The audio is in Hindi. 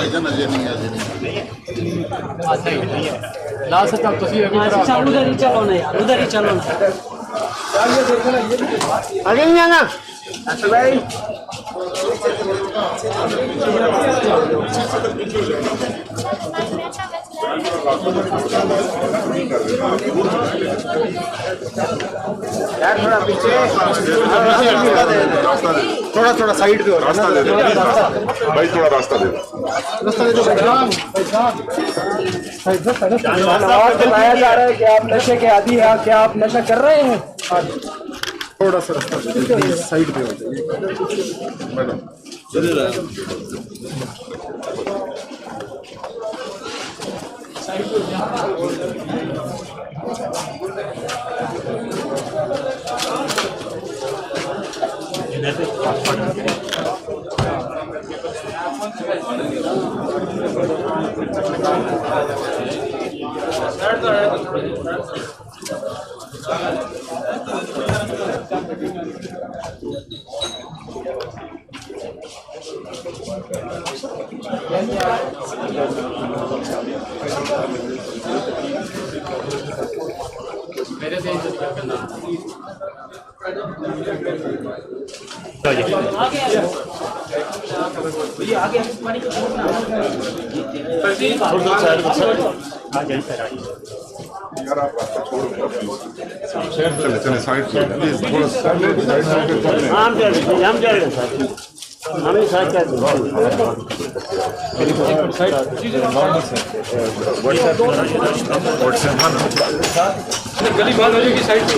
भाईजान अजय नहीं है लास्ट तक तो अच्छा उधर ही चलो ना यार, उधर ही चलो ना। आगे नहीं आना अच्छा भाई। यार थोड़ा पीछे, थोड़ा थोड़ा साइड पे हो, रास्ता दे दो भाई, थोड़ा रास्ता दे दो। रास्ता दे दो भाई। आवाज दिलाया जा रहा है कि आप नशे के आदी हैं, क्या आप नशा कर रहे हैं? थोड़ा सा रास्ता साइड पे हो जाइए मैडम। मेरे से करना यार आप रास्ता छोड़ दो चले चले साइड से प्लीज, थोड़ा साइड से। हम जा रहे हैं सर, हमें साइड कर दो। व्हाट्सएप गली बंद हो जाएगी साइड पे।